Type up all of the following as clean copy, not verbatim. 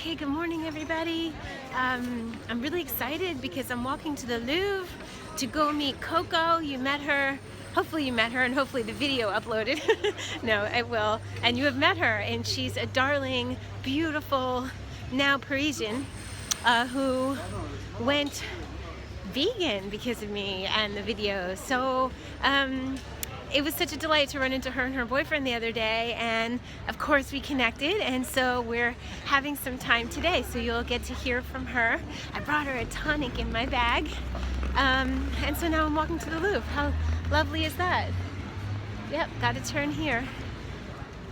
Okay, good morning everybody. I'm really excited because I'm walking to the Louvre to go meet Coco. You met her, hopefully you met her, and hopefully the video uploaded. No, I will. And you have met her, and she's a darling, beautiful, now Parisian who went vegan because of me and the video. So it was such a delight to run into her and her boyfriend the other day, and of course we connected, and so we're having some time today, so you'll get to hear from her. I brought her a tonic in my bag, and so now I'm walking to the Louvre. How lovely is that? Yep, got to turn here.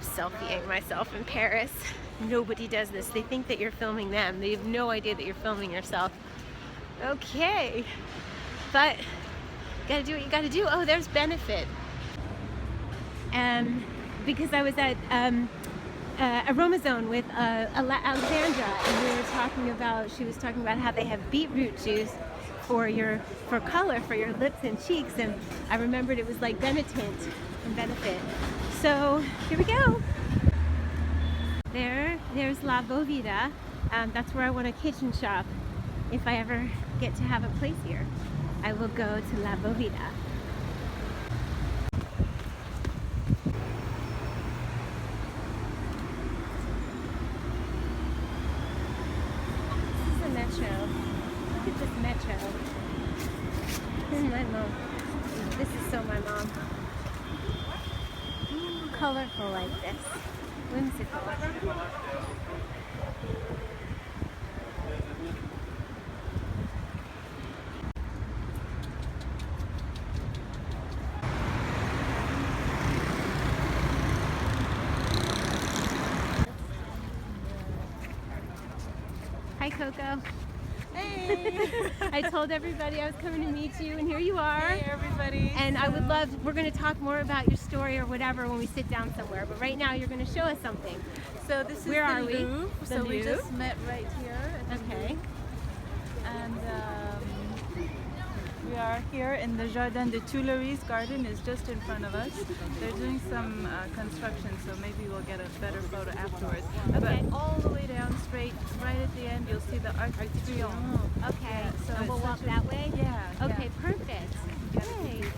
Selfieing myself in Paris. Nobody does this. They think that you're filming them. They have no idea that you're filming yourself. Okay, but gotta do what you gotta do. Oh, there's Benefit. Because I was at Aromazone with Alexandra, and we were talking about, she was talking about how they have beetroot juice for color for your lips and cheeks, and I remembered it was like Benetint from Benefit. So here we go. There's La Bovida. That's where I want a kitchen shop. If I ever get to have a place here, I will go to La Bovida. This is a metro. Look at this metro. This is my mom. This is so my mom. Colorful like this. Whimsical. Hi, Coco. Hey! I told everybody I was coming to meet you, and here you are. Hey, everybody. And I would love, we're going to talk more about your story or whatever when we sit down somewhere, but right now you're going to show us something. So this is Where the are we? Louvre. The So we Louvre? just met right here. At the Okay. Louvre. And we are here in the Jardin des Tuileries. Garden is just in front of us. They're doing some construction, so maybe we'll get a better photo afterwards. Okay. But all the way down straight, right at the end, you'll see the Arc de Triomphe. Okay, Yeah, so and we'll it's walk such a- that way? Yeah. Okay, yeah. perfect. You gotta Yay. see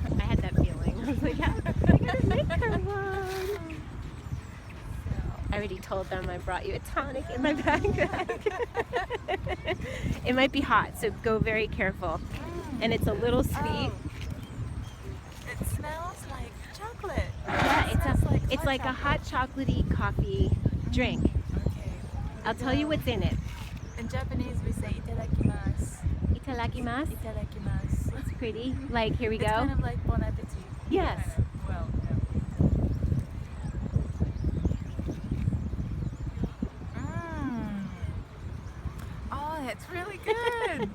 from there. I had that feeling. I was like, I gotta make her one. I already told them I brought you a tonic in my backpack. It might be hot, so go very careful. And it's a little sweet. Oh. It smells like chocolate. Yeah, it's like a chocolate. hot chocolatey coffee drink. Okay. I'll tell you what's in it. In Japanese we say itadakimasu. Itadakimasu. Itadakimasu. That's pretty. Like, here we It's go. kind of like bon appetit. Yes. Kind of, well, yeah. Oh, it's really good.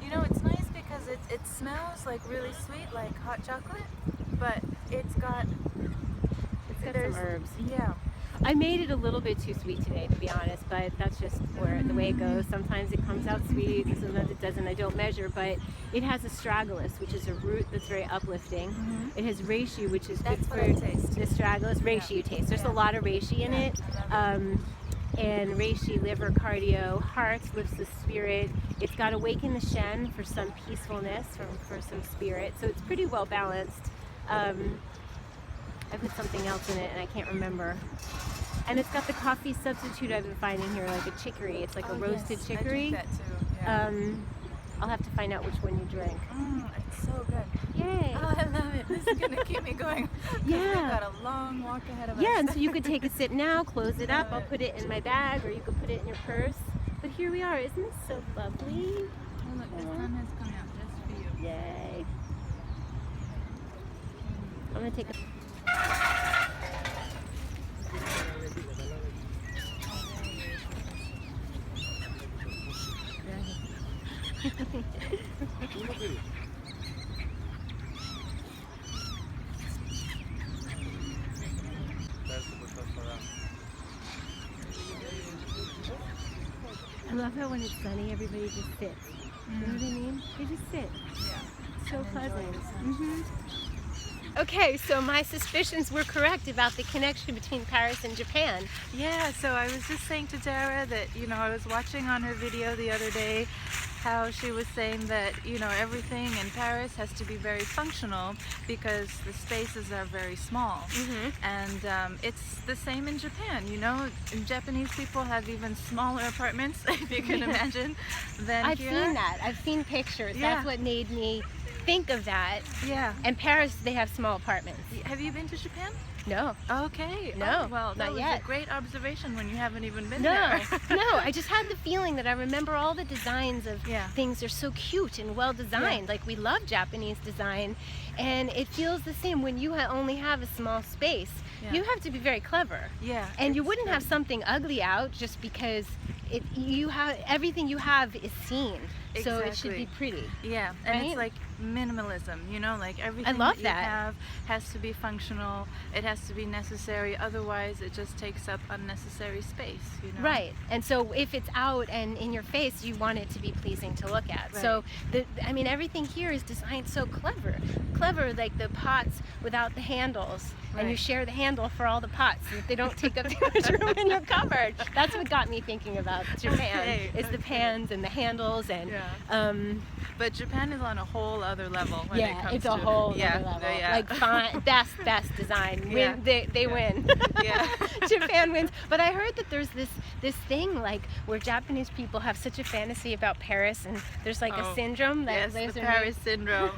You know, it's nice because it smells like really sweet, like hot chocolate, but it's got Got there's some herbs. Yeah. I made it a little bit too sweet today, to be honest, but that's just the way it goes. Sometimes it comes out sweet, and sometimes it doesn't. I don't measure, but it has astragalus, which is a root that's very uplifting. It has reishi, which is That's good what for I taste. the astragalus. Reishi you taste. There's a lot of reishi in it. And reishi, liver, cardio, heart, lifts the spirit. It's got awaken the shen for some peacefulness, for some spirit. So it's pretty well balanced. I put something else in it and I can't remember. And it's got the coffee substitute I've been finding here, like a chicory. It's like a roasted yes, chicory. I drink that too. Yeah. I'll have to find out which one you drink. It's so good. Yay! Oh, I love it. This is gonna keep me going. 'Cause Yeah. We've got a long walk ahead of us. Yeah, and so you could take a sip now, close it up. I'll put it in my bag, or you could put it in your purse. But here we are. Isn't this so lovely? Oh, look, the sun has come out just for you. Yay! I'm gonna take a. I love how when it's sunny, everybody just sits. You know what I mean? They just sit. Yeah. So And enjoy pleasant. the sunshine. Okay, so my suspicions were correct about the connection between Paris and Japan. Yeah, so I was just saying to Dara that, you know, I was watching on her video the other day how she was saying that, you know, everything in Paris has to be very functional because the spaces are very small. And it's the same in Japan, you know. Japanese people have even smaller apartments, if you can imagine, than I've here. seen that. I've seen pictures. Yeah. That's what made me think of that. Yeah. And Paris, they have small apartments. Have you been to Japan? No. Okay. No, Oh, well, that not was yet. a great observation when you haven't even been No, there. no, I just had the feeling that I remember all the designs of Yeah. things are so cute and well designed. Like we love Japanese design, and it feels the same when you only have a small space. Yeah. You have to be very clever. Yeah. And you it's wouldn't true. have something ugly out just because you have everything you have is seen. So it should be Exactly. pretty. Yeah, and Right? it's like minimalism, you know, like everything love you that. have has to be functional, it has to be necessary, otherwise it just takes up unnecessary space, you know. Right, and so if it's out and in your face, you want it to be pleasing to look at. Right. So, I mean, everything here is designed so clever. Clever, like the pots without the handles, and you Right. share the handle for all the pots so that they don't take up too much room in your cupboard. That's what got me thinking about Japan, Okay, is the okay. pans and the handles and... Yeah. But Japan is on a whole other level when it yeah, comes it's to a whole yeah, other level. yeah. Like fine, best design. Yeah. They Yeah. win. Yeah. Japan wins. But I heard that there's this thing like where Japanese people have such a fantasy about Paris, and there's like a Oh, syndrome that Yes, lives the in Paris syndrome.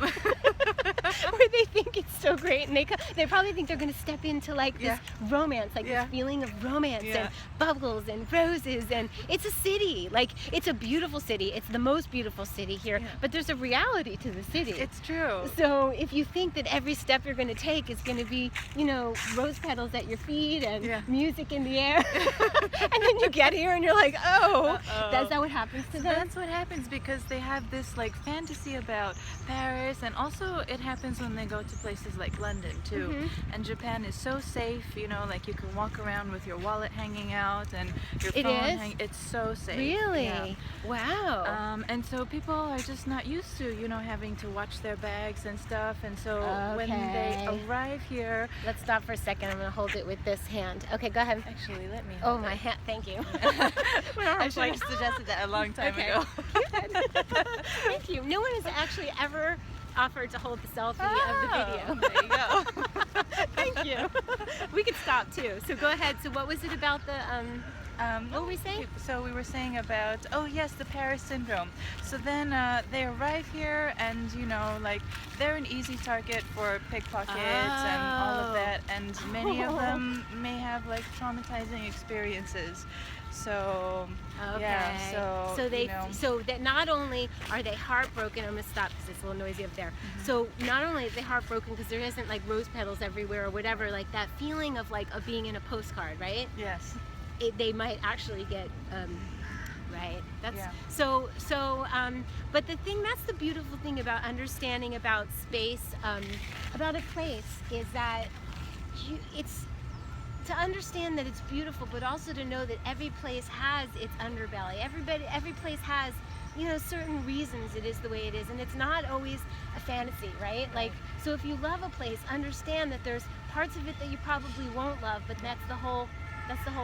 where they think it's so great, and they probably think they're going to step into like this romance, like Yeah. this feeling of romance Yeah. and bubbles and roses, and it's a city, like it's a beautiful city. It's the most beautiful city here, Yeah. but there's a reality to the city. It's true. So if you think that every step you're going to take is going to be, you know, rose petals at your feet and Yeah. music in the air, and then you get here and you're like, oh, Uh-oh. that's not what happens to So them. that's what happens because they have this like fantasy about Paris, and also it happens when they go to places like London too. Mhm. And Japan is so safe, you know, like you can walk around with your wallet hanging out and your It phone is? It's so safe. Really? Yeah. Wow. And so people are just not used to, you know, having to watch their bags and stuff, and so when they Okay. arrive here, Let's stop for a second. I'm going to hold it with this hand. Okay, go ahead. actually let me Oh, hold my it. hand. Thank you. I should have suggested that a long time Okay. ago. Thank you. No one has actually ever offered to hold the selfie of the video. Oh, there you go. Thank you. We could stop too. So go ahead. So what was it about the what were we saying? So we were saying about, oh yes, the Paris syndrome. So then they arrive here, and you know, like they're an easy target for pickpockets and all of that, and many of them may have like traumatizing experiences. So Okay. yeah, so they you know, so that not only are they heartbroken. I'm gonna stop because it's a little noisy up there. So not only are they heartbroken because there isn't like rose petals everywhere or whatever, like that feeling of like of being in a postcard, right? yes, They might actually get right. That's Yeah. but the thing, that's the beautiful thing about understanding about space, about a place, is that it's to understand that it's beautiful, but also to know that every place has its underbelly. Every place has, you know, certain reasons it is the way it is, and it's not always a fantasy, right? Like, so if you love a place, understand that there's parts of it that you probably won't love, but that's the whole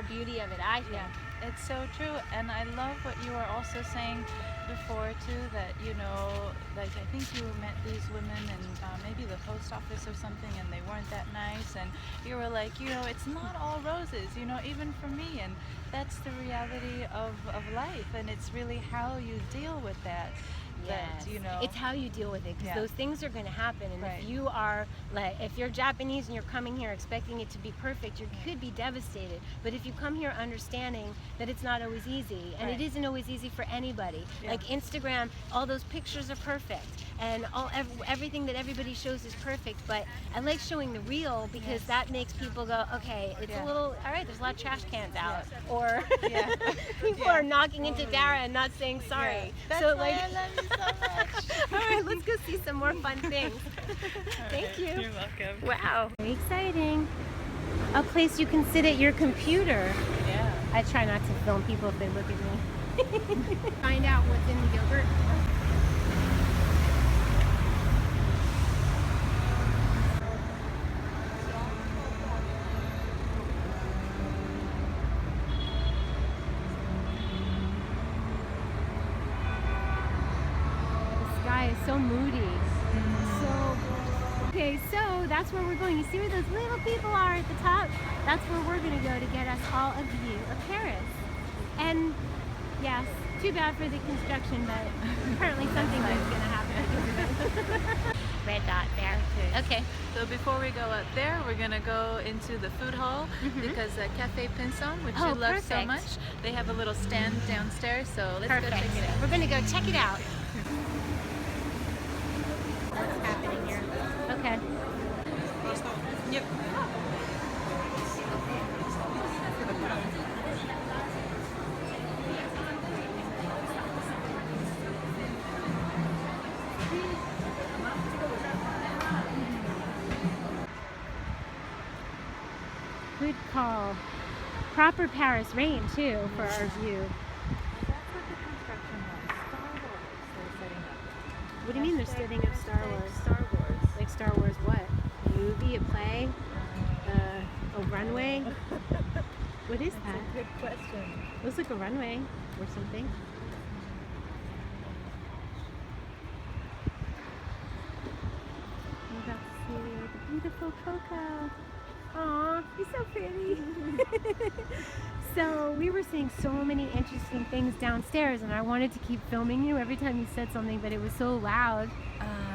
beauty of it, I think. yeah, it's so true. And I love what you were also saying before too, that you know, like I think you met these women in maybe the post office or something, and they weren't that nice, and you were like, you know, it's not all roses, you know, even for me, and that's the reality of life, and it's really how you deal with that. Yes. That, you know, It's how you deal with it, because Yeah. those things are going to happen, and Right. if you are like, if you're Japanese and you're coming here expecting it to be perfect, you could be devastated. But if you come here understanding that it's not always easy, and Right. it isn't always easy for anybody. Yeah. Like Instagram, all those pictures are perfect, and everything that everybody shows is perfect, but I like showing the real, because Yes. that makes people go, okay, it's Yeah. a little, all right, there's a lot of trash cans out, or Yeah. people Yeah. are knocking into Totally. Dara and not saying sorry. Yeah. That's So why like, I love you so much. all right, let's go see some more fun things. Thank you. You're welcome. Wow. Very exciting. A place you can sit at your computer. Yeah. I try not to film people if they look at me. Find out what's in the yogurt. moody. So, okay, so that's where we're going. You see where those little people are at the top? That's where we're going to go to get us all a view of Paris. And yes, too bad for the construction, but apparently something good is going to happen. Red dot there. Okay. So before we go up there, we're going to go into the food hall because Cafe Pinson, which you love so much, they have a little stand downstairs, so let's go check it out. We're going to go check it out. What's happening here? Okay. Yep. Good call. Proper Paris rain too for our view. That's what the construction was. Star Wars they're setting up. What do you mean they're setting up Star Wars? Star Wars. Like Star Wars what? A movie, a play, a runway? What is that? That's a good question. Looks like a runway or something. We got to see the beautiful Coco. Aw, he's so pretty. So we were seeing so many interesting things downstairs, and I wanted to keep filming you every time you said something, but it was so loud,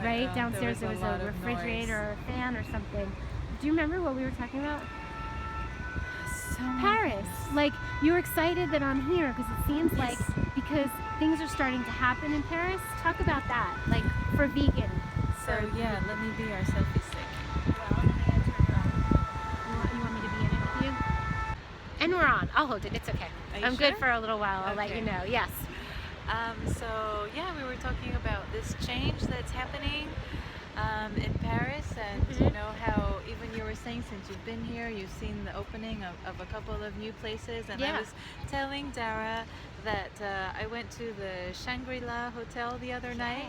right? Downstairs there was a refrigerator or a fan or something. Do you remember what we were talking about? Paris. Like, you're excited that I'm here because it seems like because things are starting to happen in Paris. Talk about that, like for vegan. So yeah, let me be our selfie stick. You want me to be in it with you? And we're on. I'll hold it. It's okay. I'm good for a little while. I'll let you know. Yes. So yeah, we were talking about this change that's happening in Paris, and you know how even you were saying since you've been here, you've seen the opening of a couple of new places, and I was telling Dara that I went to the Shangri-La Hotel the other night,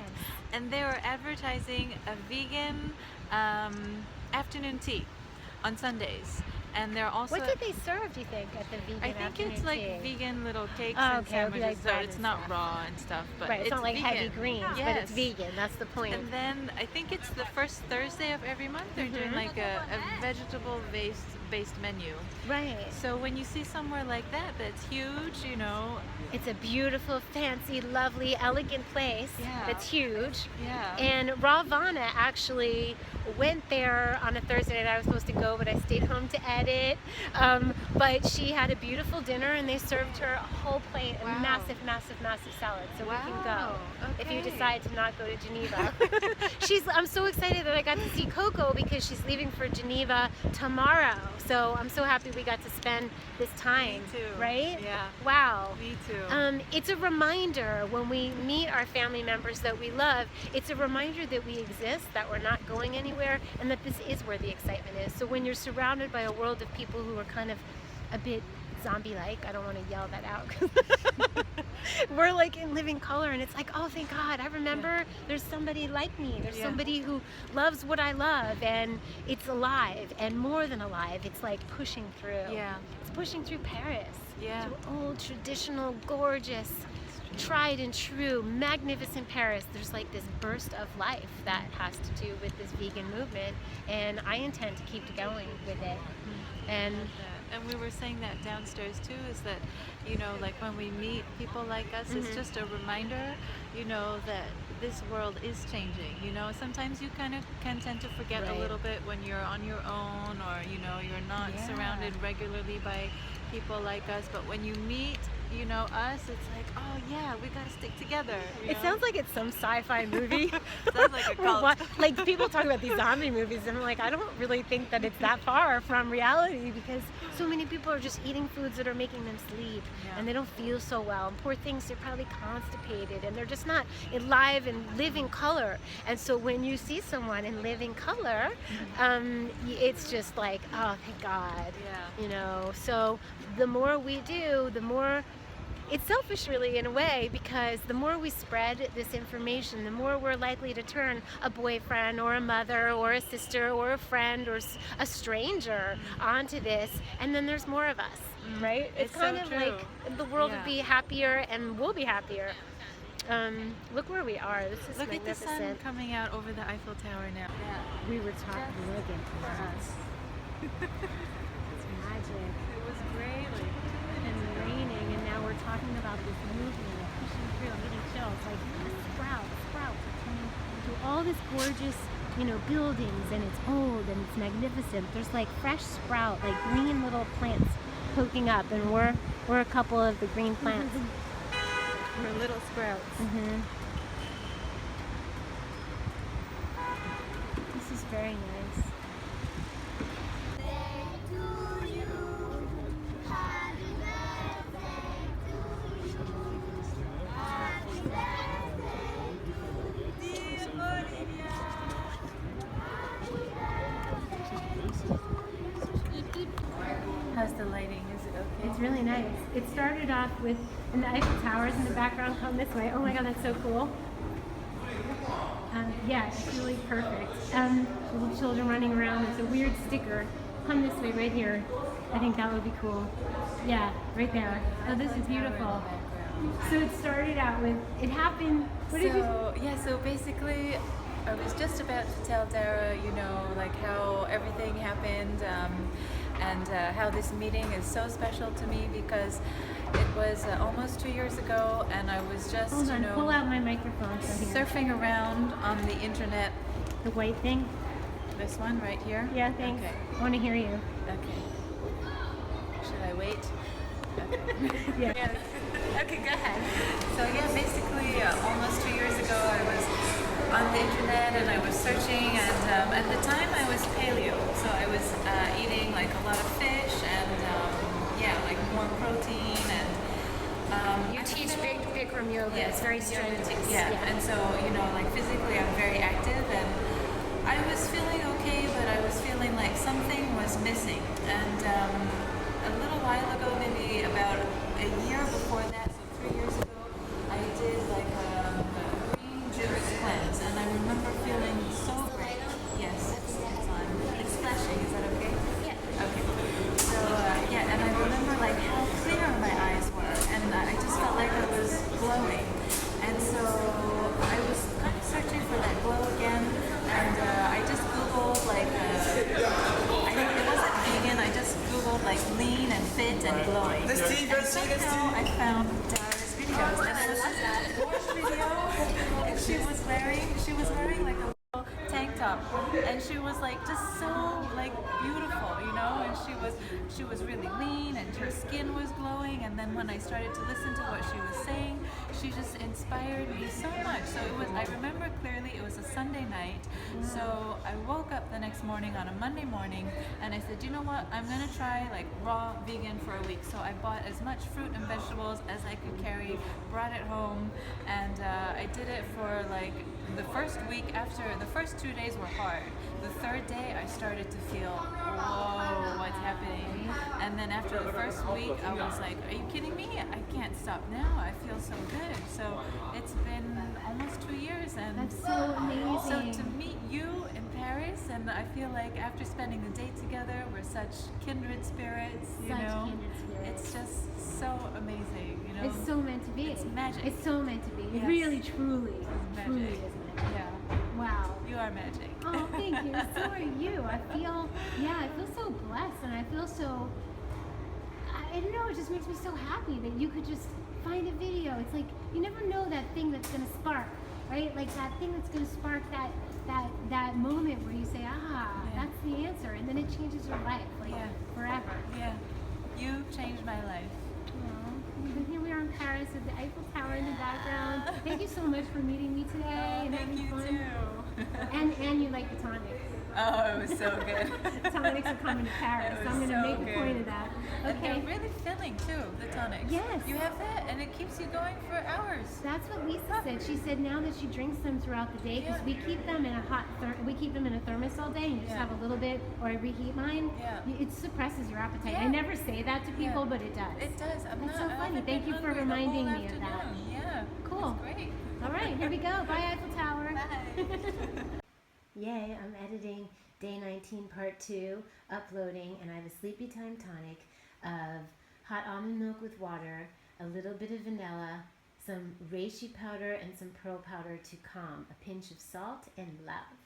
and they were advertising a vegan afternoon tea on Sundays. And they're also. What did they serve, do you think, at the vegan I think it's like vegan little cakes and and sandwiches, like so it's not raw and stuff, but it's not like vegan. heavy greens, but it's vegan. That's the point. And then I think it's the first Thursday of every month they're doing like a vegetable-based menu. Right. So when you see somewhere like that, that's huge, you know. It's a beautiful, fancy, lovely, elegant place. That's huge. Yeah. And Ravana actually went there on a Thursday night. I was supposed to go, but I stayed home to edit. But she had a beautiful dinner, and they served her a whole plate, a massive, massive, massive salad. So we can go if you decide to not go to Geneva. I'm so excited that I got to see Coco because she's leaving for Geneva tomorrow. So I'm so happy we got to spend this time. Me too. Right? Yeah. Wow. Me too. It's a reminder when we meet our family members that we love. It's a reminder that we exist, that we're not going anywhere, and that this is where the excitement is. So when you're surrounded by a world of people who are kind of a bit zombie-like, I don't want to yell that out. We're like in living color, and it's like, oh, thank God, I remember there's somebody like me. There's somebody who loves what I love, and it's alive, and more than alive, it's like pushing through. Yeah. It's pushing through Paris. Yeah. To old, traditional, gorgeous, tried and true, magnificent Paris. There's like this burst of life that has to do with this vegan movement, and I intend to keep going with it. And we were saying that downstairs too, is that, you know, like when we meet people like us, it's just a reminder, you know, that this world is changing. You know, sometimes you kind of can tend to forget a little bit when you're on your own, or, you know, you're not surrounded regularly by people like us, but when you meet, you know, us, it's like, oh yeah, we gotta stick together. It sounds like it's some sci-fi movie. Sounds like a cult. Like people talk about these zombie movies, and I'm like, I don't really think that it's that far from reality, because so many people are just eating foods that are making them sleep, and they don't feel so well. And poor things, they're probably constipated, and they're just not alive and living color. And so when you see someone in living color, it's just like, oh, thank God. You know, so the more we do, the more it's selfish, really, in a way, because the more we spread this information, the more we're likely to turn a boyfriend or a mother or a sister or a friend or a stranger onto this, and then there's more of us, right? It's kind of like the world would be happier, and we'll be happier. Look where we are. This is Look at the sun magnificent. coming out over the Eiffel Tower now. Yeah. We were talking. Look at For us. It's magic. It was great. Like, And raining, and now we're talking about this movement of pushing through. I'm getting chills. Like sprouts are coming through all this gorgeous, buildings, and it's old and it's magnificent. There's like fresh sprout, like green little plants poking up, and we're a couple of the green plants. we're little sprouts. This is very nice. How's the lighting? Is it okay? It's really nice. It started off with, and the Eiffel Towers in the background come this way. Oh my god, that's so cool. Yeah, it's really perfect. Little children running around. There's a weird sticker. Come this way, right here. I think that would be cool. Yeah, right there. Oh, this is beautiful. So it started out with, it happened, So basically, I was just about to tell Dara, like how everything happened, and how this meeting is so special to me because it was almost 2 years ago, and I was just, hold on, pull out my microphone so here. surfing around on the internet. The white thing? This one right here? Yeah, thanks. Okay. I want to hear you. Okay. Should I wait? Yeah. Okay, go ahead. So yeah, basically almost 2 years ago I was on the internet and I was searching, and at the time I was paleo, so I was eating like a lot of fish and like more protein and You teach Bikram yoga. yes, It's very strict. yeah. And so like physically I'm very active, and I was feeling okay, but I was feeling like something was missing. And a little while ago, maybe about a year before that, so 3 years ago, I did like a green juice cleanse, and I remember feeling so great. Yes, it's on. It's flashing. Is that okay? Yeah. Okay. So and I remember like how clear my eyes were, and I just felt like I was glowing. And so I was kind of searching for that glow again, and I just googled like I think it wasn't vegan. I just googled like lean and fit and glowing. And somehow I found DARA'S videos, and it was this orange video, and she was wearing like a little tank top, and she was like just so like beautiful, and she was really lean, and her skin was glowing. And then when I started to listen to what she was saying, she just inspired me so much. So I remember clearly it was a Sunday night. So I woke up the next morning on a Monday morning, and I said, you know what, I'm gonna try like raw vegan for a week. So I bought as much fruit and vegetables as I could carry, brought it home, and I did it for like the first week. After the first 2 days were hard. The third day I started to feel, whoa, what's happening? And then after the first week I was like, are you kidding me? I can't stop now. I feel so good. So it's been almost 2 years, and That's so amazing. so to meet you in Paris, and I feel like after spending the day together, we're such kindred spirits, Kindred spirits. It's just so amazing, It's so meant to be. It's magic. It's so meant to be. It Yes. really, truly is Magic. magic. Yeah, Wow. you are magic. Oh, thank you. So are you. I feel so blessed, and I feel so, I don't know, it just makes me so happy that you could just find a video. It's like, you never know that thing that's going to spark, right? Like that thing that's going to spark that moment where you say, that's the answer, and then it changes your life, like forever. Yeah, you changed my life. And here we are in Paris with the Eiffel Tower in the background. Thank you so much for meeting me today and Thank having you fun. too. And you like the tonics. Oh, it was so good. Tonics are coming to Paris, so I'm going to make a point of that. And Okay. they're really filling too, the tonics. Yes. You have that, and it keeps you going for hours. That's what Lisa said. She said now that she drinks them throughout the day, because we keep them in a thermos all day, and you just have a little bit, or I reheat mine. Yeah. It suppresses your appetite. Yeah. I never say that to people, but it does. It does. That's so funny. Thank you for reminding me of that. Yeah. Cool. It's great. All right, here we go. Bye, Eiffel Tower. Bye. Yay, I'm editing day 19, part 2, uploading, and I have a sleepy time tonic of hot almond milk with water, a little bit of vanilla, some reishi powder and some pearl powder to calm, a pinch of salt, and love.